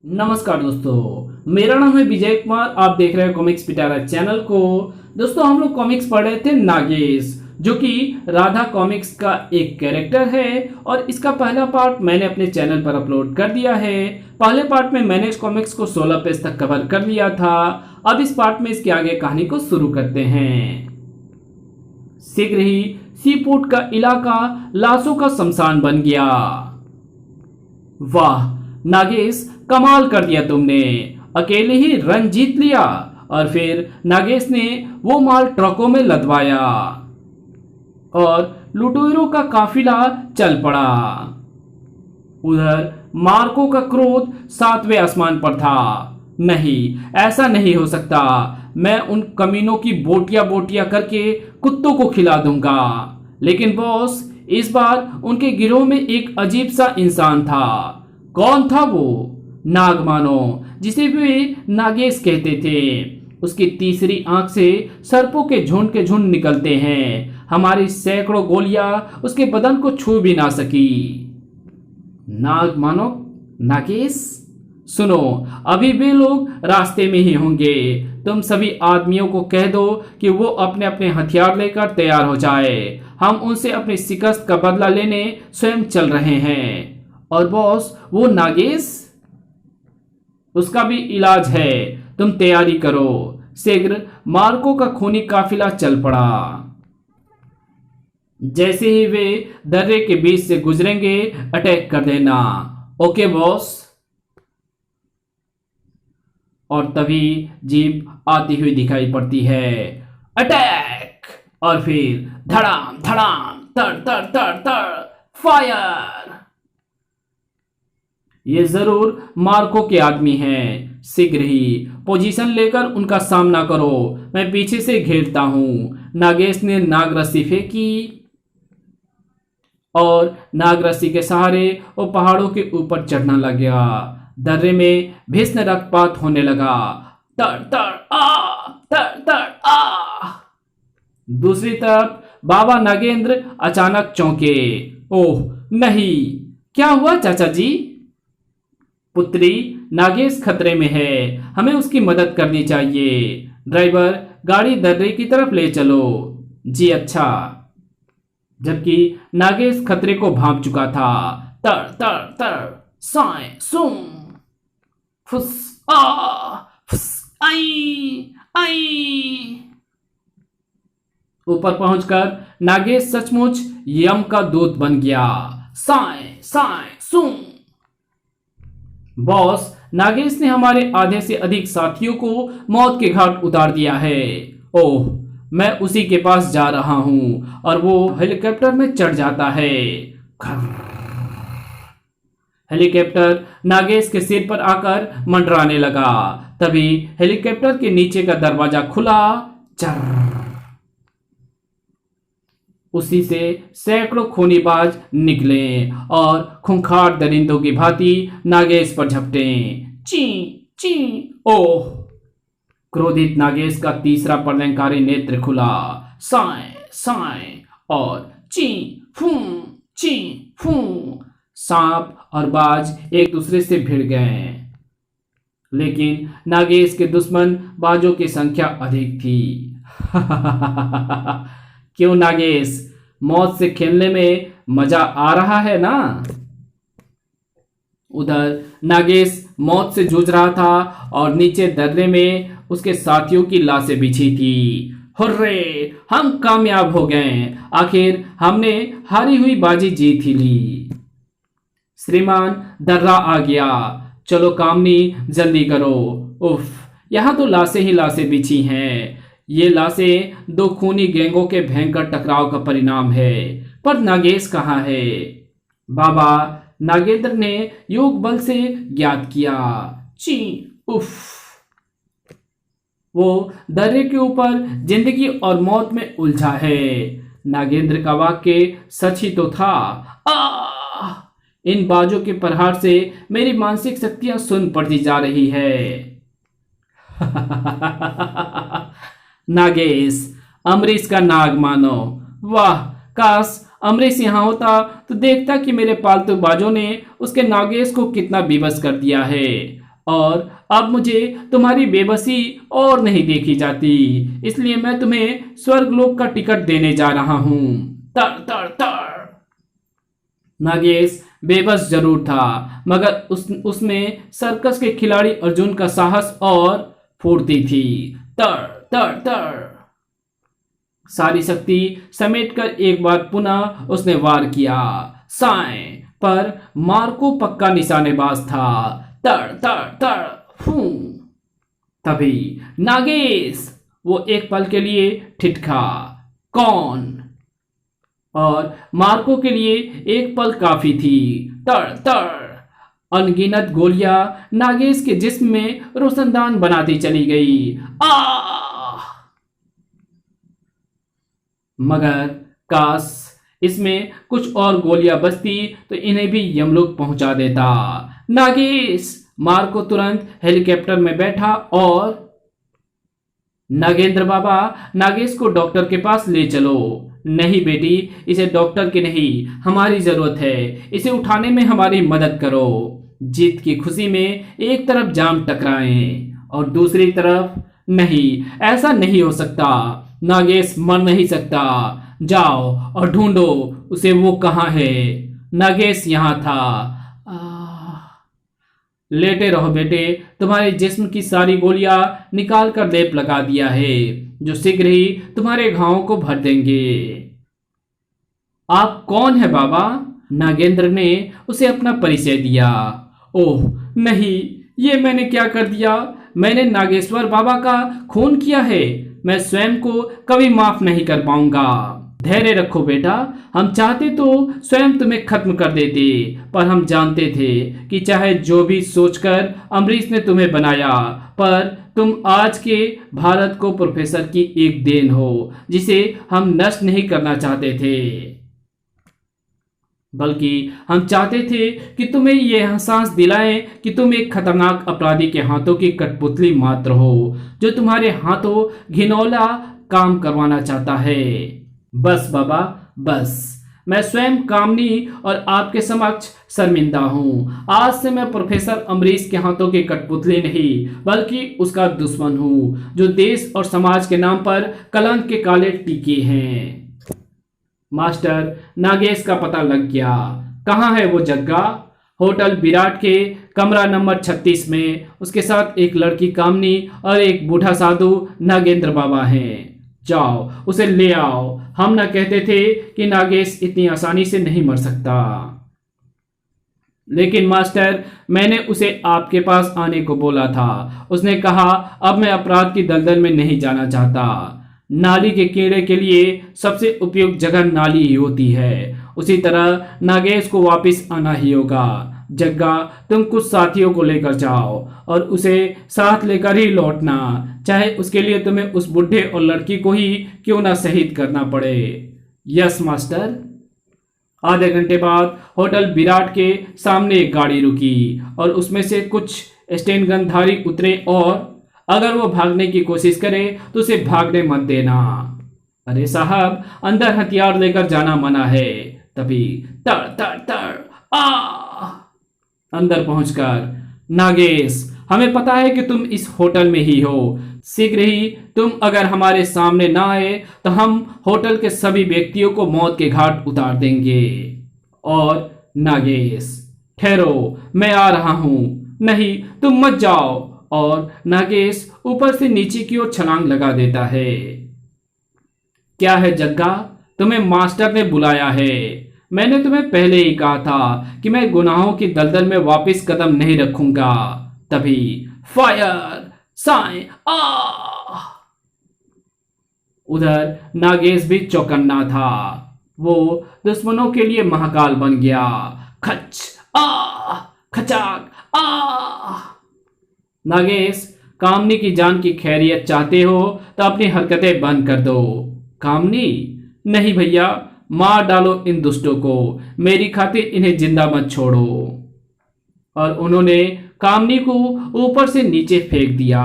नमस्कार दोस्तों, मेरा नाम है विजय कुमार। आप देख रहे हैं कॉमिक्स पिटारा चैनल को। दोस्तों, हम लोग कॉमिक्स पढ़ रहे थे नागेश, जो कि राधा कॉमिक्स का एक कैरेक्टर है और इसका पहला पार्ट मैंने अपने चैनल पर अपलोड कर दिया है। पहले पार्ट में मैंने इस कॉमिक्स को 16 पेज तक कवर कर लिया था। अब इस पार्ट में इसके आगे कहानी को शुरू करते हैं। शीघ्र ही सीपोर्ट का इलाका लाशों का शमशान बन गया। वाह नागेश, कमाल कर दिया तुमने, अकेले ही रन जीत लिया। और फिर नागेश ने वो माल ट्रकों में लदवाया और लुटेरों का काफिला चल पड़ा। उधर मार्को का क्रोध 7वें आसमान पर था। नहीं, ऐसा नहीं हो सकता। मैं उन कमीनों की बोटियां बोटियां करके कुत्तों को खिला दूंगा। लेकिन बॉस, इस बार उनके गिरोह में एक अजीब सा इंसान था। कौन था वो? नागमानो, जिसे वे नागेश कहते थे। उसकी तीसरी आंख से सर्पों के झुंड निकलते हैं। हमारी सैकड़ों गोलियां उसके बदन को छू भी ना सकी। नागमानो, नागेश, सुनो, अभी वे लोग रास्ते में ही होंगे। तुम सभी आदमियों को कह दो कि वो अपने अपने हथियार लेकर तैयार हो जाए। हम उनसे अपनी शिकस्त का बदला लेने स्वयं चल रहे हैं। और बॉस, वो नागेश, उसका भी इलाज है। तुम तैयारी करो। शीघ्र मार्को का खूनी काफिला चल पड़ा। जैसे ही वे दर्रे के बीच से गुजरेंगे, अटैक कर देना। Okay boss. और तभी जीप आती हुई दिखाई पड़ती है। अटैक! और फिर धड़ाम धड़ाम, तड़ तड़ तड़ तड़, फायर! ये जरूर मार्को के आदमी हैं। शीघ्र ही पोजीशन लेकर उनका सामना करो। मैं पीछे से घेरता हूं। नागेश ने नाग रस्सी फेंकी और नाग रस्सी के सहारे वो पहाड़ों के ऊपर चढ़ना लग गया। दर्रे में भीषण रक्तपात होने लगा। तड़ तड़ आ, तड़ तड़ आ। दूसरी तरफ बाबा नागेंद्र अचानक चौंके। ओह नहीं, क्या हुआ चाचा जी? पुत्री, नागेश खतरे में है। हमें उसकी मदद करनी चाहिए। ड्राइवर, गाड़ी दर्रे की तरफ ले चलो। जी अच्छा। जबकि नागेश खतरे को भांप चुका था। तड़ तड़ तड़, साए सुम, फुस आ, फुस आई आई। ऊपर पहुंचकर नागेश सचमुच यम का दूत बन गया। साए साए सुम। बॉस, नागेश ने हमारे आधे से अधिक साथियों को मौत के घाट उतार दिया है। ओह, मैं उसी के पास जा रहा हूं। और वो हेलीकॉप्टर में चढ़ जाता है। हेलीकॉप्टर नागेश के सिर पर आकर मंडराने लगा। तभी हेलीकॉप्टर के नीचे का दरवाजा खुला। चर! उसी से सैकड़ों खूनीबाज निकले और खूंखार दरिंदों की भांति नागेश पर झपटे। ची ची। ओह! क्रोधित नागेश का तीसरा प्रलयंकारी नेत्र खुला। साए साए और ची फू। सांप और बाज एक दूसरे से भिड़ गए। लेकिन नागेश के दुश्मन बाजों की संख्या अधिक थी। क्यों नागेश, मौत से खेलने में मजा आ रहा है ना? उधर नागेश मौत से जूझ रहा था और नीचे दर्रे में उसके साथियों की लाशें बिछी थी। हुर्रे, हम कामयाब हो गए। आखिर हमने हारी हुई बाजी जीत ही ली। श्रीमान, दर्रा आ गया। चलो कामनी, जल्दी करो। उफ, यहां तो लाशें ही लाशें बिछी हैं। ये लाशें दो खूनी गैंगों के भयंकर टकराव का परिणाम है। पर नागेश कहाँ है? बाबा नागेंद्र ने योग बल से ज्ञात किया। ची उफ। वो दर्रे के ऊपर जिंदगी और मौत में उलझा है। नागेंद्र का वाक्य सच ही तो था। इन बाजों के प्रहार से मेरी मानसिक शक्तियां सुन्न पड़ती जा रही है। नागेश, अमरीश का नाग मानो। वाह, काश अमरीश यहाँ होता तो देखता कि मेरे पालतू बाजों ने उसके नागेश को कितना विवश कर दिया है। और अब मुझे तुम्हारी बेबसी और नहीं देखी जाती, इसलिए मैं तुम्हें स्वर्गलोक का टिकट देने जा रहा हूं। तर तर तर। नागेश बेबस जरूर था, मगर उसमें सर्कस के खिलाड़ी अर्जुन का साहस और फुर्ती थी। तर तर तर। सारी शक्ति समेटकर एक बार पुनः उसने वार किया। साए पर मार्को पक्का निशानेबाज था। तर तर तर फू। तभी नागेश वो एक पल के लिए ठिठका। कौन? और मार्को के लिए एक पल काफी थी। तर तर। अनगिनत गोलियां नागेश के जिस्म में रोशनदान बनाती चली गई। आ! मगर काश इसमें कुछ और गोलियां बचती तो इन्हें भी यमलोक पहुंचा देता। नागेश! मार्को तुरंत हेलीकॉप्टर में बैठा और नागेंद्र बाबा, नागेश को डॉक्टर के पास ले चलो। नहीं बेटी, इसे डॉक्टर की नहीं, हमारी जरूरत है। इसे उठाने में हमारी मदद करो। जीत की खुशी में एक तरफ जाम टकराएं और दूसरी तरफ नहीं, ऐसा नहीं हो सकता। नागेश मर नहीं सकता। जाओ और ढूंढो उसे, वो कहाँ है। नागेश यहाँ था। लेटे रहो बेटे, तुम्हारे जिस्म की सारी गोलियां निकाल कर लेप लगा दिया है, जो शीघ्र ही तुम्हारे घावों को भर देंगे। आप कौन है बाबा? नागेंद्र ने उसे अपना परिचय दिया। ओह नहीं, ये मैंने क्या कर दिया? मैंने नागेश्वर बाबा का खून किया है। मैं स्वयं को कभी माफ नहीं कर पाऊंगा। धैर्य रखो बेटा, हम चाहते तो स्वयं तुम्हें खत्म कर देते, पर हम जानते थे कि चाहे जो भी सोचकर अमरीश ने तुम्हें बनाया, पर तुम आज के भारत को प्रोफेसर की एक देन हो, जिसे हम नष्ट नहीं करना चाहते थे, बल्कि हम चाहते थे कि तुम्हें यह एहसास दिलाएं कि तुम एक खतरनाक अपराधी के हाथों की कठपुतली मात्र हो, जो तुम्हारे हाथों घिनौना काम करवाना चाहता है। बस बाबा, बस। मैं स्वयं कामनी और आपके समक्ष शर्मिंदा हूँ। आज से मैं प्रोफेसर अमरीश के हाथों की कठपुतली नहीं, बल्कि उसका दुश्मन हूँ, जो देश और समाज के नाम पर कलंक के काले टीके हैं। मास्टर, नागेश का पता लग गया। कहाँ है वो जग्गा? होटल विराट के कमरा नंबर 36 में उसके साथ एक लड़की कामनी और एक बूढ़ा साधु नागेंद्र बाबा हैं। जाओ उसे ले आओ। हम ना कहते थे कि नागेश इतनी आसानी से नहीं मर सकता। लेकिन मास्टर, मैंने उसे आपके पास आने को बोला था। उसने कहा अब मैं अपराध की दलदल में नहीं जाना चाहता। नाली के कीड़े के लिए सबसे उपयुक्त जगह नाली ही होती है। उसी तरह नागेश को वापस आना ही होगा। जग्गा, तुम कुछ साथियों को लेकर जाओ और उसे साथ लेकर ही लौटना, चाहे उसके लिए तुम्हें उस बुढ़े और लड़की को ही क्यों ना शहीद करना पड़े। Yes master. आधे घंटे बाद होटल विराट के सामने एक गाड़ी रुकी और उसमें से कुछ स्टेनगनधारी उतरे और अगर वो भागने की कोशिश करे तो उसे भागने मत देना। अरे साहब, अंदर हथियार लेकर जाना मना है। तभी तर तर तर आ! अंदर पहुंचकर, नागेश, हमें पता है कि तुम इस होटल में ही हो। शीघ्र ही तुम अगर हमारे सामने ना आए तो हम होटल के सभी व्यक्तियों को मौत के घाट उतार देंगे। और नागेश, ठहरो, मैं आ रहा हूं। नहीं, तुम मत जाओ। और नागेश ऊपर से नीचे की ओर छलांग लगा देता है। क्या है जग्गा, तुम्हें मास्टर ने बुलाया है। मैंने तुम्हें पहले ही कहा था कि मैं गुनाहों की दलदल में वापस कदम नहीं रखूंगा। तभी फायर! साए! आ! उधर नागेश भी चौकन्ना था। वो दुश्मनों के लिए महाकाल बन गया। खच! आ! खचाक! आ! नागेश, कामनी की जान की खैरियत चाहते हो तो अपनी हरकतें बंद कर दो। कामनी? नहीं भैया, मार डालो इन दुष्टों को, मेरी खातिर इन्हें जिंदा मत छोड़ो। और उन्होंने कामनी को ऊपर से नीचे फेंक दिया।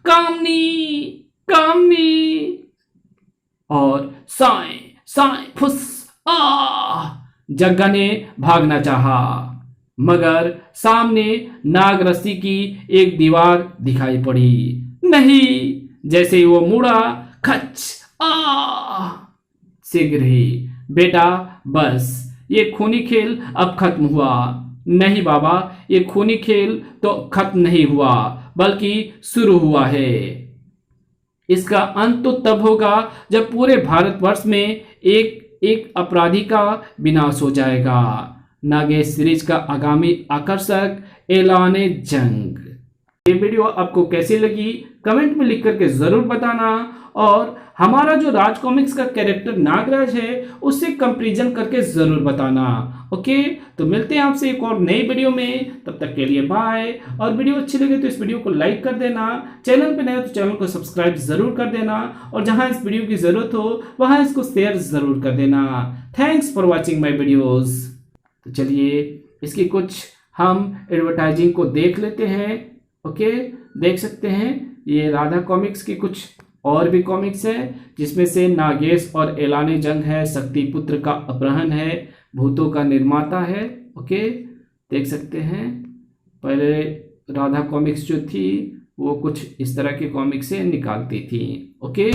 कामनी! कामनी! और साए साए फुस! आ! जग्गा ने भागना चाहा, मगर सामने नाग रस्सी की एक दीवार दिखाई पड़ी। नहीं, जैसे ही वो मुड़ा, खच आ से गिरी। बेटा बस, ये खूनी खेल अब खत्म हुआ। नहीं बाबा, ये खूनी खेल तो खत्म नहीं हुआ, बल्कि शुरू हुआ है। इसका अंत तो तब होगा जब पूरे भारतवर्ष में एक एक अपराधी का विनाश हो जाएगा। नागेश सीरीज का आगामी आकर्षक, ऐलाने जंग। ये वीडियो आपको कैसी लगी कमेंट में लिख करके जरूर बताना, और हमारा जो राज कॉमिक्स का कैरेक्टर नागराज है उससे कंपैरिजन करके जरूर बताना। ओके, तो मिलते हैं आपसे एक और नई वीडियो में, तब तक के लिए बाय। और वीडियो अच्छी लगे तो इस वीडियो को लाइक कर देना, चैनल पे नए हो तो चैनल को सब्सक्राइब जरूर कर देना, और जहां इस वीडियो की जरूरत हो वहां इसको शेयर जरूर कर देना। Thanks for watching my videos. तो चलिए इसकी कुछ हम एडवर्टाइजिंग को देख लेते हैं। ओके, देख सकते हैं ये राधा कॉमिक्स की कुछ और भी कॉमिक्स है, जिसमें से नागेश और ऐलाने जंग है, शक्तिपुत्र का अपहरण है, भूतों का निर्माता है। ओके, देख सकते हैं पहले राधा कॉमिक्स जो थी वो कुछ इस तरह के कॉमिक्स से निकालती थी। ओके।